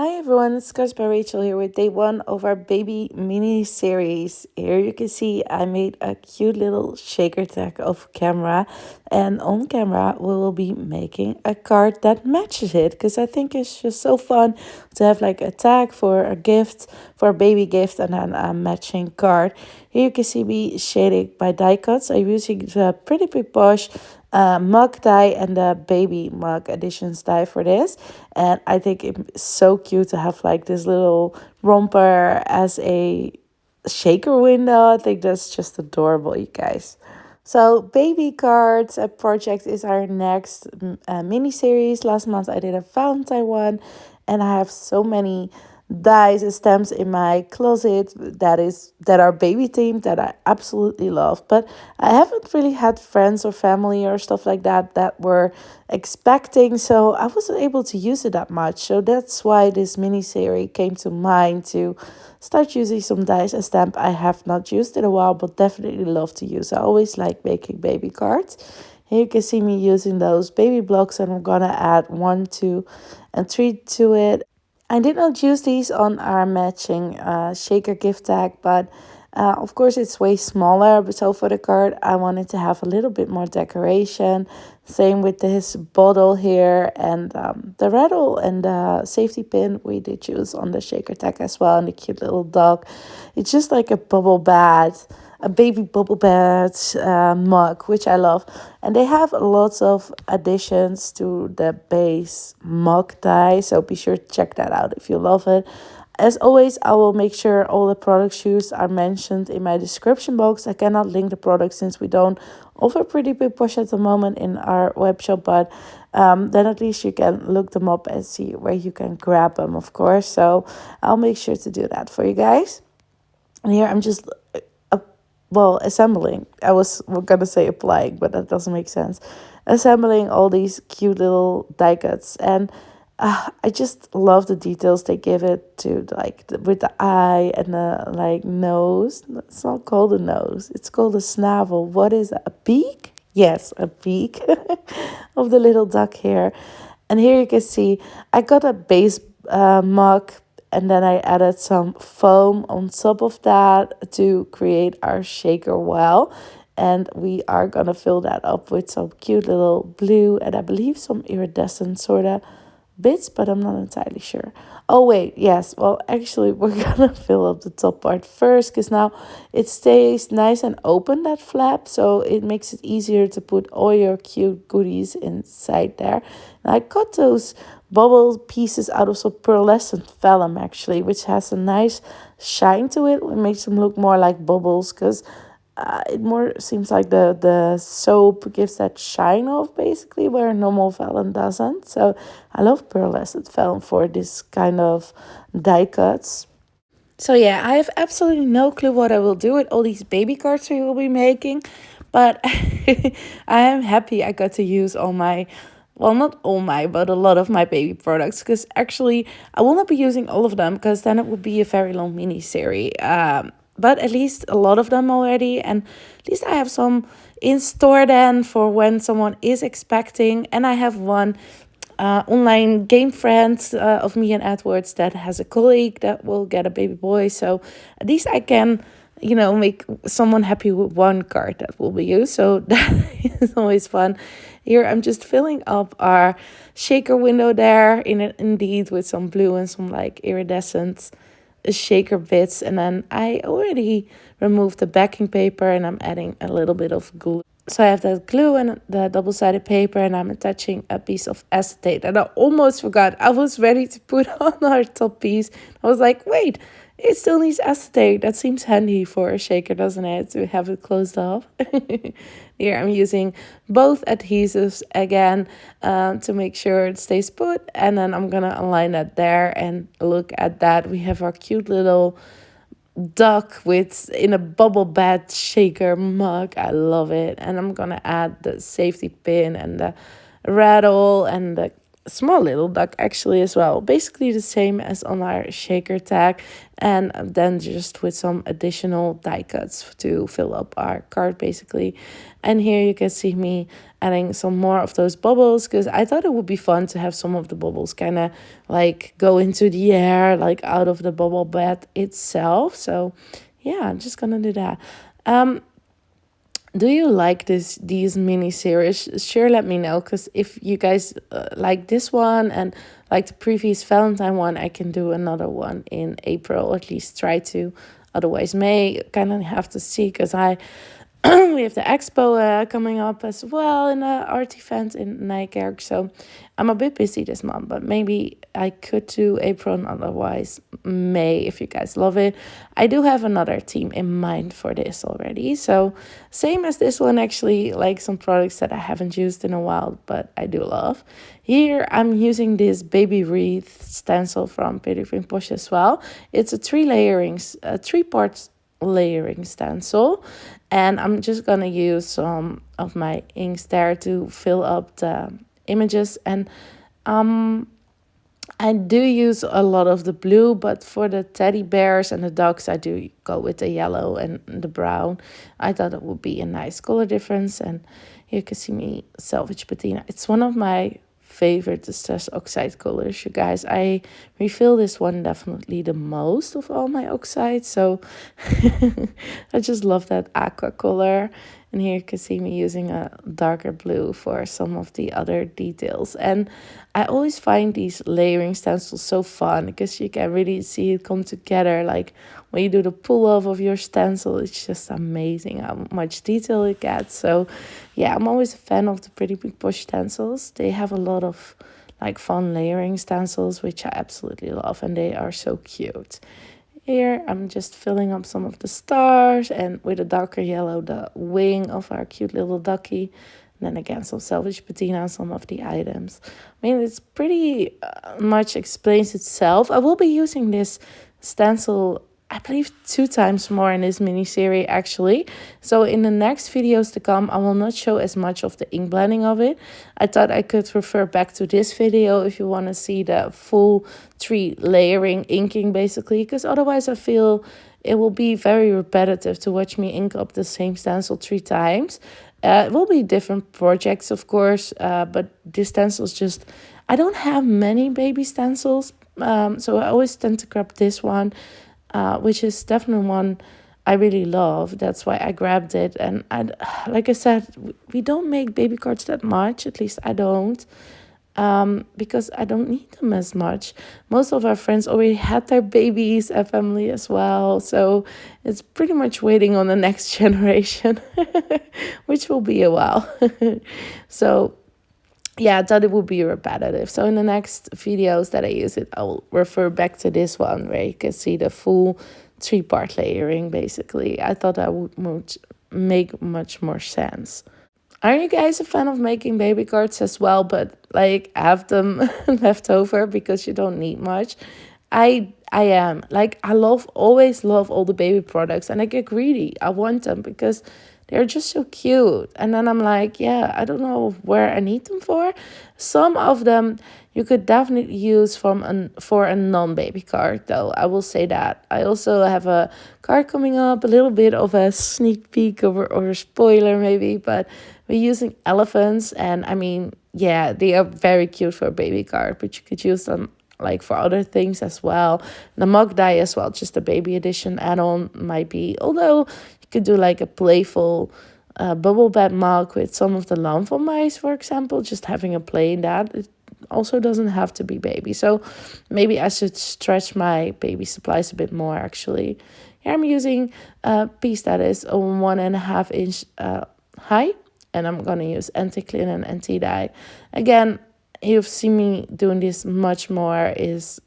Hi everyone, it's cards.byrachel here with day one of our baby mini series. Here you can see I made a cute little shaker tag of camera, and on camera we will be making a card that matches it because I think it's just so fun to have like a tag for a gift, for a baby gift, and then a matching card. Here you can see me shading my die cuts. I'm using the Pretty Big Posh mug die and the baby mug editions die for this, and I think it's so cute to have like this little romper as a shaker window. I think that's just adorable, you guys. So baby cards project is our next mini series. Last month I did a Valentine one, and I have so many dies and stamps in my closet that are baby themed that I absolutely love. But I haven't really had friends or family or stuff like that were expecting, so I wasn't able to use it that much. So that's why this mini series came to mind, to start using some dies and stamp I have not used in a while, but definitely love to use. I always like making baby cards. Here you can see me using those baby blocks, and I'm gonna add 1, 2, and 3 to it. I did not use these on our matching shaker gift tag, but of course it's way smaller. But so for the card, I wanted to have a little bit more decoration. Same with this bottle here, and the rattle and the safety pin we did use on the shaker tag as well, and the cute little dog. It's just like a bubble bath, a baby bubble bath mug, which I love. And they have lots of additions to the base mug die, so be sure to check that out if you love it. As always, I will make sure all the products used are mentioned in my description box. I cannot link the products since we don't offer Pretty Big Push at the moment in our web shop, but then at least you can look them up and see where you can grab them, of course. So I'll make sure to do that for you guys. And here I'm just assembling. I was gonna say applying, but that doesn't make sense. Assembling all these cute little die cuts, and I just love the details they give it to, like with the eye and the like nose. It's not called a nose; it's called a snavel. What is it? A beak? Yes, a beak of the little duck here. And here you can see I got a base mug, and then I added some foam on top of that to create our shaker well. And we are gonna fill that up with some cute little blue and I believe some iridescent sort of bits, but I'm not entirely sure. Oh wait, yes. Well, actually, we're gonna fill up the top part first because now it stays nice and open, that flap, so it makes it easier to put all your cute goodies inside there. And I cut those bubble pieces out of some pearlescent vellum actually, which has a nice shine to it. It makes them look more like bubbles because it more seems like the soap gives that shine off basically, where normal vellum doesn't. So I love pearlescent vellum for this kind of die cuts. So yeah, I have absolutely no clue what I will do with all these baby cards we will be making, but I am happy I got to use all my, well, not all my, but a lot of my baby products, because actually I will not be using all of them because then it would be a very long mini series. But at least a lot of them already, and at least I have some in store then for when someone is expecting. And I have one online game friend of me and Edward's that has a colleague that will get a baby boy. So at least I can, make someone happy with one card that will be used. So that is always fun. Here I'm just filling up our shaker window there in it indeed with some blue and some like iridescent shaker bits. And then I already removed the backing paper and I'm adding a little bit of glue. So I have that glue and the double-sided paper, and I'm attaching a piece of acetate. And I almost forgot. I was ready to put on our top piece. I was like, wait, it still needs acetate. That seems handy for a shaker, doesn't it? To have it closed off. Here I'm using both adhesives again to make sure it stays put. And then I'm going to align that there, and look at that. We have our cute little duck with in a bubble bath shaker mug. I love it. And I'm gonna add the safety pin and the rattle and the small little duck actually as well. Basically the same as on our shaker tag, and then just with some additional die cuts to fill up our card basically. And here you can see me adding some more of those bubbles, because I thought it would be fun to have some of the bubbles kind of like go into the air, like out of the bubble bed itself. So yeah, I'm just gonna do that. Do you like these mini series? Sure, let me know, because if you guys like this one and like the previous Valentine one, I can do another one in April, or at least try to. Otherwise, May, kind of have to see, because we have the expo coming up as well in the art event in Nijkerk. So I'm a bit busy this month, but maybe I could do April, and otherwise May, if you guys love it. I do have another theme in mind for this already. So same as this one, actually, like some products that I haven't used in a while, but I do love. Here I'm using this baby wreath stencil from Posh as well. It's a three-part layering stencil, and I'm just gonna use some of my inks there to fill up the images. And I do use a lot of the blue, but for the teddy bears and the dogs, I do go with the yellow and the brown. I thought it would be a nice color difference. And you can see me Salvage Patina. It's one of my favorite distress oxide colors, you guys. I refill this one definitely the most of all my oxides, so I just love that aqua color. And here you can see me using a darker blue for some of the other details. And I always find these layering stencils so fun, because you can really see it come together. Like when you do the pull off of your stencil, it's just amazing how much detail it gets. So yeah, I'm always a fan of the Pretty Big Posh stencils. They have a lot of like fun layering stencils, which I absolutely love, and they are so cute. Here I'm just filling up some of the stars, and with a darker yellow the wing of our cute little ducky. And then again some Salvage Patina on some of the items. I mean, it's pretty much explains itself. I will be using this stencil, I believe, 2 times more in this mini series actually. So in the next videos to come, I will not show as much of the ink blending of it. I thought I could refer back to this video if you want to see the full 3 layering inking basically, because otherwise I feel it will be very repetitive to watch me ink up the same stencil 3 times. It will be different projects, of course, but this stencil is just, I don't have many baby stencils, so I always tend to grab this one, which is definitely one I really love. That's why I grabbed it. And like I said, we don't make baby cards that much, at least I don't. Because I don't need them as much. Most of our friends already had their babies and family as well, so it's pretty much waiting on the next generation, which will be a while. So yeah, I thought it would be repetitive. So in the next videos that I use it, I will refer back to this one where you can see the full 3-part layering basically. I thought that would make much more sense. Are you guys a fan of making baby cards as well, but like have them left over because you don't need much? I am. Like, always love all the baby products, and I get greedy. I want them because they're just so cute. And then I'm like, yeah, I don't know where I need them for. Some of them you could definitely use for a non-baby card, though. I will say that. I also have a card coming up, a little bit of a sneak peek or a spoiler maybe, but we're using elephants. And I mean, yeah, they are very cute for a baby card, but you could use them like for other things as well. The mug die as well, just a baby edition add-on might be, although you could do like a playful bubble bath mug with some of the lamphel mice, for example, just having a play in that. It also doesn't have to be baby, so maybe I should stretch my baby supplies a bit more actually. Here I'm using a piece that is a 1.5 inch high, and I'm gonna use anti-clean and anti-dye. Again, you've seen me doing this much more, is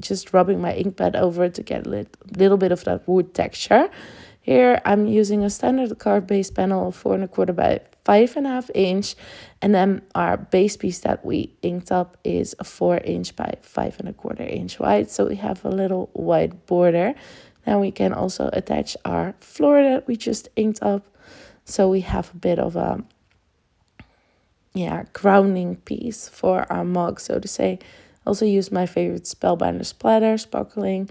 just rubbing my Inkpad over to get a little bit of that wood texture. Here I'm using a standard card-based panel of 4.25 by 5.5 inch, and then our base piece that we inked up is a 4 inch by 5.25 inch wide, so we have a little white border. Now we can also attach our floor that we just inked up, so we have a bit of a yeah, grounding piece for our mug, so to say. Also use my favorite Spellbinders splatter, sparkling,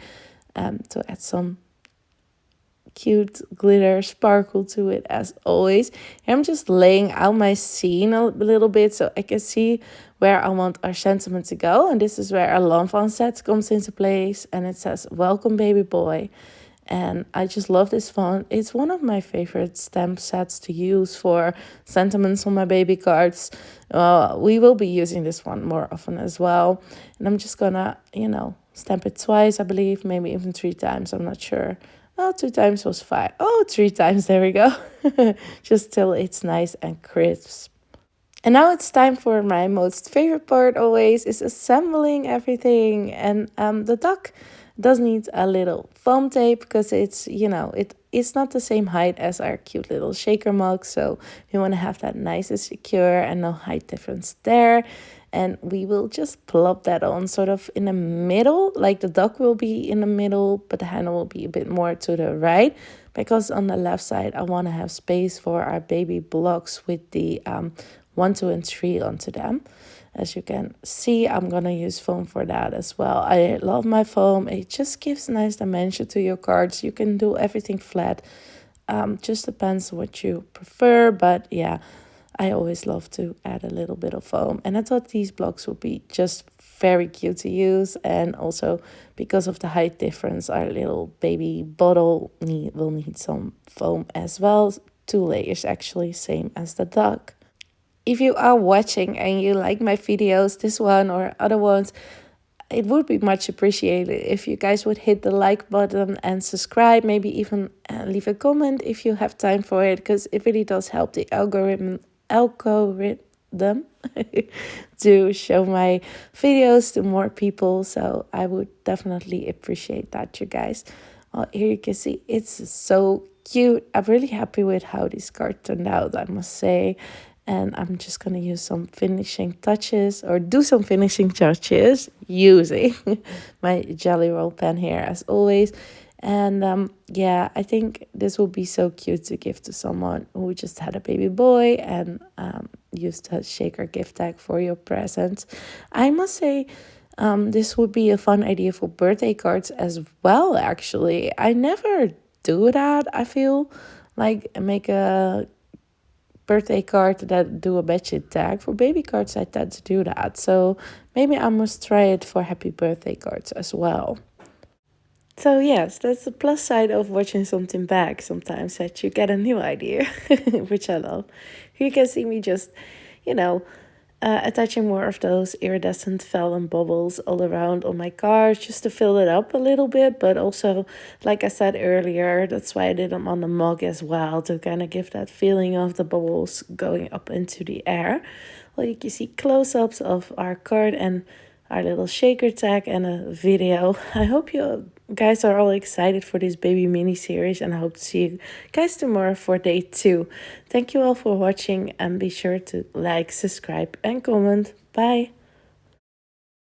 to add some cute glitter sparkle to it as always. I'm just laying out my scene a little bit so I can see where I want our sentiment to go. And this is where our Lanvin set comes into place. And it says, welcome baby boy. And I just love this font. It's one of my favorite stamp sets to use for sentiments on my baby cards. We will be using this one more often as well. And I'm just gonna, stamp it twice, I believe, maybe even 3 times. I'm not sure. Oh, 2 times was fine. Oh, 3 times, there we go. Just till it's nice and crisp. And now it's time for my most favorite part always, is assembling everything. And the duck does need a little foam tape because it's not the same height as our cute little shaker mug. So we want to have that nice and secure and no height difference there. And we will just plop that on sort of in the middle, like the duck will be in the middle, but the handle will be a bit more to the right. Because on the left side, I want to have space for our baby blocks with the 1, 2, and 3 onto them. As you can see, I'm gonna use foam for that as well. I love my foam. It just gives nice dimension to your cards. You can do everything flat. Just depends what you prefer, but yeah, I always love to add a little bit of foam. And I thought these blocks would be just very cute to use, and also because of the height difference, our little baby bottle will need some foam as well. 2 layers actually, same as the duck. If you are watching and you like my videos, this one or other ones, it would be much appreciated if you guys would hit the like button and subscribe, maybe even leave a comment if you have time for it, because it really does help the algorithm to show my videos to more people. So I would definitely appreciate that, you guys. Here you can see it's so cute. I'm really happy with how this card turned out, I must say. And I'm just going to use some finishing touches, or do some finishing touches using my Jelly Roll pen here as always. And yeah, I think this will be so cute to give to someone who just had a baby boy, and use the shaker gift tag for your present. I must say, this would be a fun idea for birthday cards as well, actually. I never do that, I feel. Like, make a birthday card that do a budget tag. For baby cards, I tend to do that. So maybe I must try it for happy birthday cards as well. So yes, that's the plus side of watching something back sometimes, that you get a new idea, which I love. You can see me just, you know, attaching more of those iridescent felt bubbles all around on my card, just to fill it up a little bit. But also, like I said earlier, that's why I did them on the mug as well, to kind of give that feeling of the bubbles going up into the air. Well, you can see close-ups of our card and our little shaker tag and a video. I hope you guys are all excited for this baby mini series, and I hope to see you guys tomorrow for day 2. Thank you all for watching, and be sure to like, subscribe, and comment. Bye.